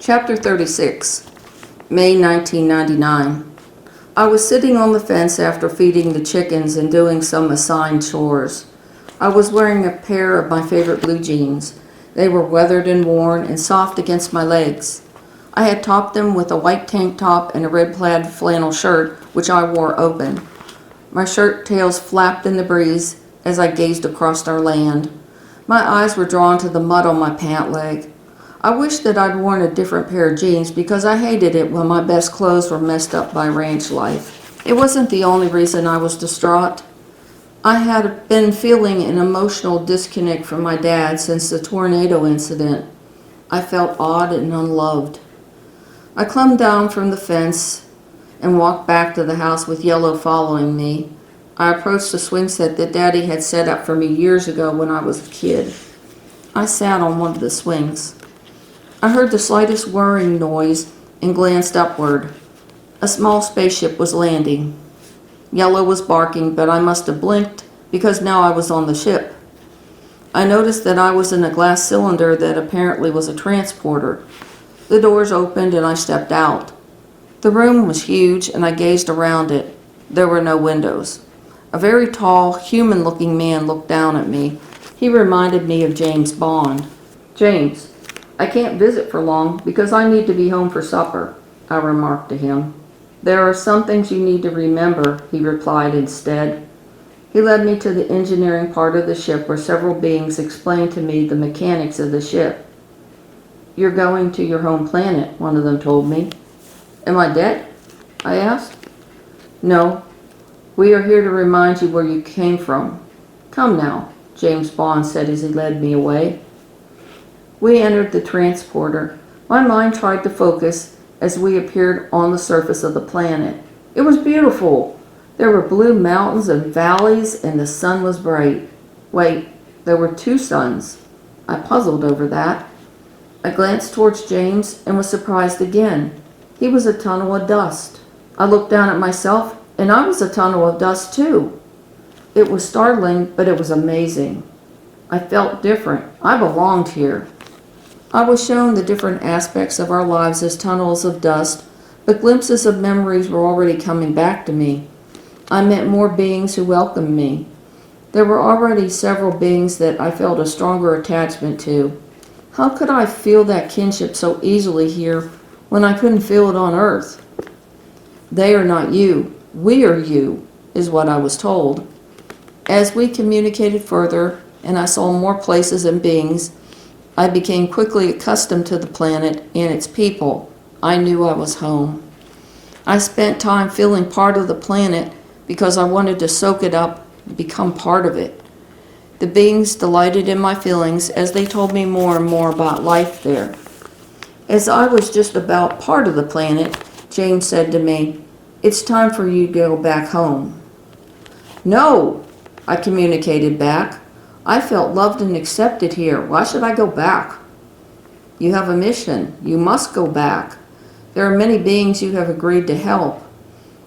Chapter 36, May 1999. I was sitting on the fence after feeding the chickens and doing some assigned chores. I was wearing a pair of my favorite blue jeans. They were weathered and worn and soft against my legs. I had topped them with a white tank top and a red plaid flannel shirt, which I wore open. My shirt tails flapped in the breeze as I gazed across our land. My eyes were drawn to the mud on my pant leg. I wished that I'd worn a different pair of jeans because I hated it when my best clothes were messed up by ranch life. It wasn't the only reason I was distraught. I had been feeling an emotional disconnect from my dad since the tornado incident. I felt odd and unloved. I climbed down from the fence and walked back to the house with Yellow following me. I approached the swing set that Daddy had set up for me years ago when I was a kid. I sat on one of the swings. I heard the slightest whirring noise and glanced upward. A small spaceship was landing. Yellow was barking, but I must have blinked because now I was on the ship. I noticed that I was in a glass cylinder that apparently was a transporter. The doors opened and I stepped out. The room was huge and I gazed around it. There were no windows. A very tall, human-looking man looked down at me. He reminded me of James Bond. "James, I can't visit for long because I need to be home for supper," I remarked to him. "There are some things you need to remember," he replied instead. He led me to the engineering part of the ship where several beings explained to me the mechanics of the ship. "You're going to your home planet," one of them told me. "Am I dead?" I asked. "No. We are here to remind you where you came from. Come now," James Bond said as he led me away. We entered the transporter. My mind tried to focus as we appeared on the surface of the planet. It was beautiful. There were blue mountains and valleys, and the sun was bright. Wait, there were two suns. I puzzled over that. I glanced towards James and was surprised again. He was a tunnel of dust. I looked down at myself, and I was a tunnel of dust too. It was startling, but it was amazing. I felt different. I belonged here. I was shown the different aspects of our lives as tunnels of dust, but glimpses of memories were already coming back to me. I met more beings who welcomed me. There were already several beings that I felt a stronger attachment to. How could I feel that kinship so easily here when I couldn't feel it on Earth? "They are not you. We are you," is what I was told. As we communicated further and I saw more places and beings, I became quickly accustomed to the planet and its people. I knew I was home. I spent time feeling part of the planet because I wanted to soak it up and become part of it. The beings delighted in my feelings as they told me more and more about life there. As I was just about part of the planet, James said to me, "It's time for you to go back home." "No," I communicated back. "I felt loved and accepted here. Why should I go back?" "You have a mission. You must go back. There are many beings you have agreed to help.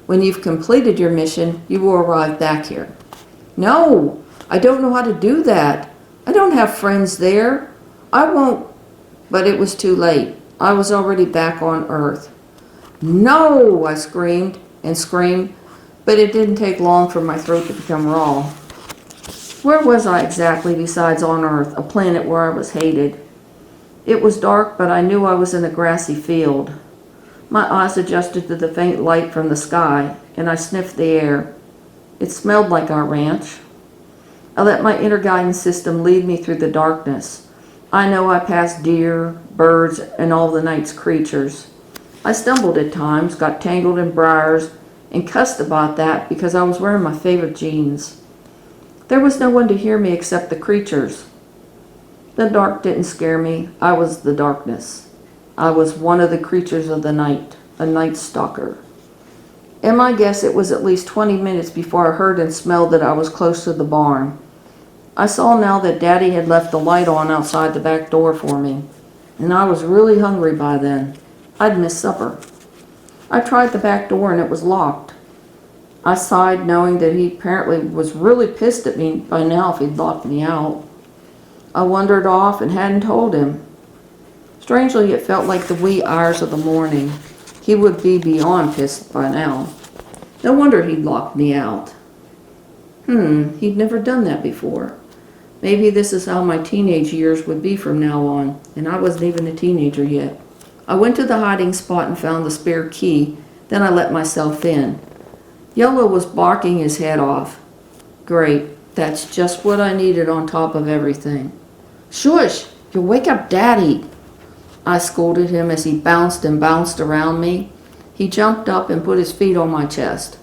When you've completed your mission, you will arrive back here." "No, I don't know how to do that. I don't have friends there. I won't." But it was too late. I was already back on Earth. "No!" I screamed and screamed, but it didn't take long for my throat to become raw. Where was I exactly besides on Earth, a planet where I was hated? It was dark, but I knew I was in a grassy field. My eyes adjusted to the faint light from the sky, and I sniffed the air. It smelled like our ranch. I let my inner guidance system lead me through the darkness. I know I passed deer, birds, and all the night's creatures. I stumbled at times, got tangled in briars, and cussed about that because I was wearing my favorite jeans. There was no one to hear me except the creatures. The dark didn't scare me. I was the darkness. I was one of the creatures of the night, a night stalker. In my guess, it was at least 20 minutes before I heard and smelled that I was close to the barn. I saw now that Daddy had left the light on outside the back door for me, and I was really hungry by then. I'd missed supper. I tried the back door and it was locked. I sighed, knowing that he apparently was really pissed at me by now if he'd locked me out. I wandered off and hadn't told him. Strangely, it felt like the wee hours of the morning. He would be beyond pissed by now. No wonder he'd locked me out. He'd never done that before. Maybe this is how my teenage years would be from now on, and I wasn't even a teenager yet. I went to the hiding spot and found the spare key, then I let myself in. Yellow was barking his head off. Great, that's just what I needed on top of everything. Shush, you'll wake up Daddy, I scolded him as he bounced and bounced around me. He jumped up and put his feet on my chest.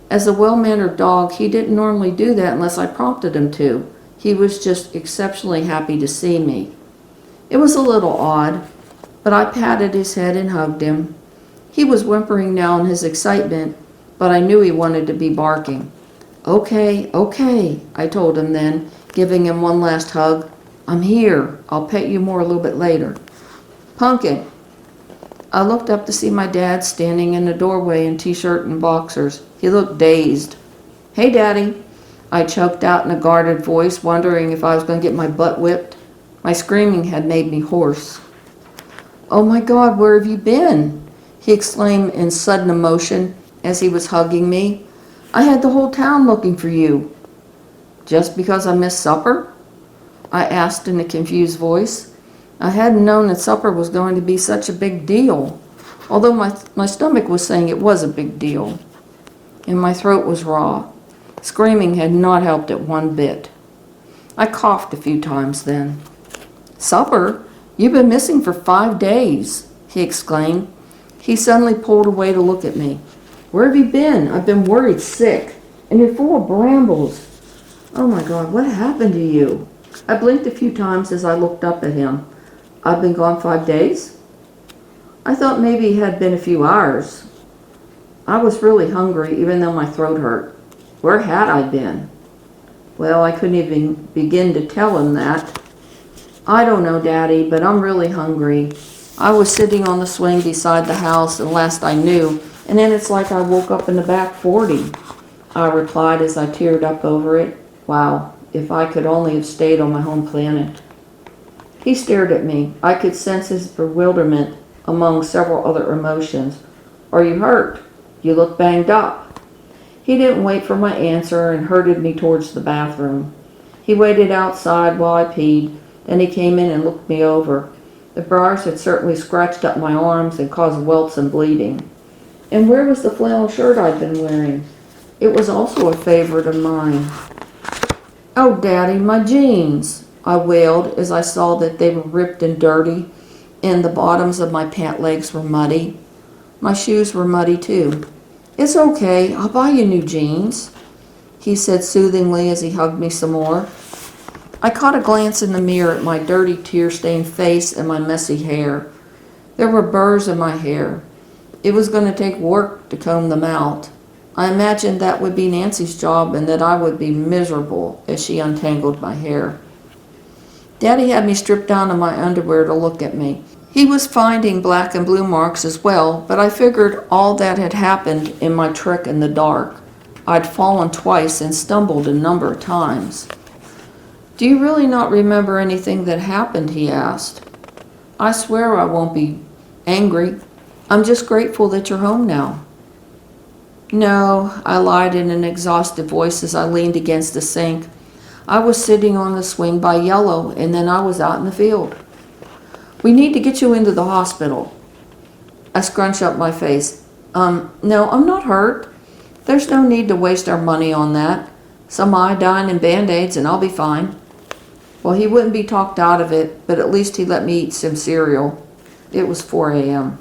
As a well-mannered dog, he didn't normally do that unless I prompted him to. He was just exceptionally happy to see me. It was a little odd, but I patted his head and hugged him. He was whimpering now in his excitement, but I knew he wanted to be barking. Okay, I told him then, giving him one last hug. I'm here. I'll pet you more a little bit later. Pumpkin. I looked up to see my dad standing in the doorway in t-shirt and boxers. He looked dazed. Hey, Daddy. I choked out in a guarded voice, wondering if I was going to get my butt whipped. My screaming had made me hoarse. Oh my God, where have you been? He exclaimed in sudden emotion as he was hugging me. I had the whole town looking for you. Just because I missed supper? I asked in a confused voice. I hadn't known that supper was going to be such a big deal, although my stomach was saying it was a big deal, and my throat was raw. Screaming had not helped it one bit. I coughed a few times then. Supper? You've been missing for 5 days, he exclaimed. He suddenly pulled away to look at me. Where have you been? I've been worried sick, and you're full of brambles. Oh my God, what happened to you? I blinked a few times as I looked up at him. I've been gone 5 days? I thought maybe it had been a few hours. I was really hungry, even though my throat hurt. Where had I been? Well, I couldn't even begin to tell him that. I don't know, Daddy, but I'm really hungry. I was sitting on the swing beside the house, and last I knew, and then it's like I woke up in the back 40, I replied as I teared up over it. Wow, if I could only have stayed on my home planet. He stared at me. I could sense his bewilderment among several other emotions. Are you hurt? You look banged up. He didn't wait for my answer and herded me towards the bathroom. He waited outside while I peed, then he came in and looked me over. The briars had certainly scratched up my arms and caused welts and bleeding. And where was the flannel shirt I'd been wearing? It was also a favorite of mine. Oh, Daddy, my jeans, I wailed as I saw that they were ripped and dirty, and the bottoms of my pant legs were muddy. My shoes were muddy too. It's okay, I'll buy you new jeans, he said soothingly as he hugged me some more. I caught a glance in the mirror at my dirty, tear-stained face and my messy hair. There were burrs in my hair. It was going to take work to comb them out. I imagined that would be Nancy's job and that I would be miserable as she untangled my hair. Daddy had me stripped down to my underwear to look at me. He was finding black and blue marks as well, but I figured all that had happened in my trek in the dark. I'd fallen twice and stumbled a number of times. Do you really not remember anything that happened? He asked. I swear I won't be angry. I'm just grateful that you're home now. No, I lied in an exhausted voice as I leaned against the sink. I was sitting on the swing by Yellow, and then I was out in the field. We need to get you into the hospital. I scrunched up my face. No, I'm not hurt. There's no need to waste our money on that. Some iodine and Band-Aids and I'll be fine. Well, he wouldn't be talked out of it, but at least he let me eat some cereal. It was 4 a.m.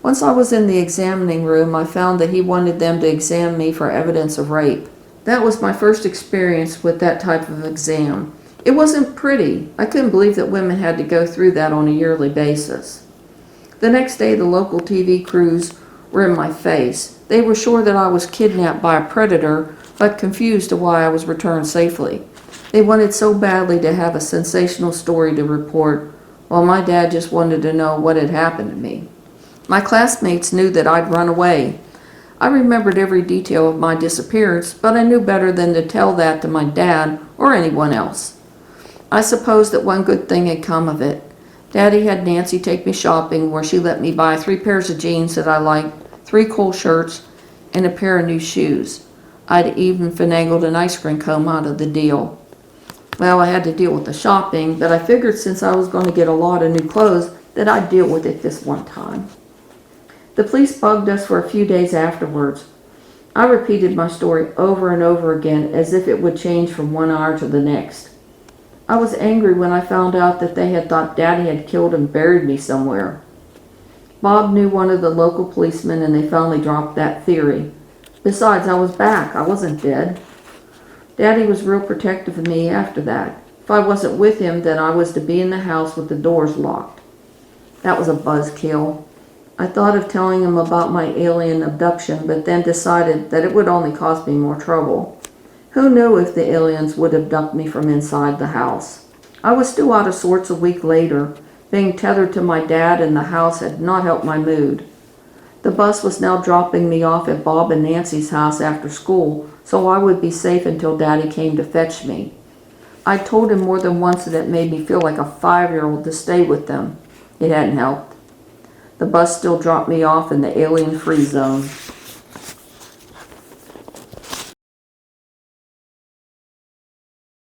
Once I was in the examining room, I found that he wanted them to examine me for evidence of rape. That was my first experience with that type of exam. It wasn't pretty. I couldn't believe that women had to go through that on a yearly basis. The next day, the local TV crews were in my face. They were sure that I was kidnapped by a predator, but confused to why I was returned safely. They wanted so badly to have a sensational story to report, while my dad just wanted to know what had happened to me. My classmates knew that I'd run away. I remembered every detail of my disappearance, but I knew better than to tell that to my dad or anyone else. I suppose that one good thing had come of it. Daddy had Nancy take me shopping where she let me buy 3 pairs of jeans that I liked, 3 cool shirts, and a pair of new shoes. I'd even finagled an ice cream cone out of the deal. Well, I had to deal with the shopping, but I figured since I was going to get a lot of new clothes that I'd deal with it this one time. The police bugged us for a few days afterwards. I repeated my story over and over again as if it would change from one hour to the next. I was angry when I found out that they had thought Daddy had killed and buried me somewhere. Bob knew one of the local policemen and they finally dropped that theory. Besides, I was back. I wasn't dead. Daddy was real protective of me after that. If I wasn't with him, then I was to be in the house with the doors locked. That was a buzzkill. I thought of telling him about my alien abduction, but then decided that it would only cause me more trouble. Who knew if the aliens would abduct me from inside the house? I was still out of sorts a week later. Being tethered to my dad in the house had not helped my mood. The bus was now dropping me off at Bob and Nancy's house after school, so I would be safe until Daddy came to fetch me. I told him more than once that it made me feel like a 5-year-old to stay with them. It hadn't helped. The bus still dropped me off in the alien-free zone.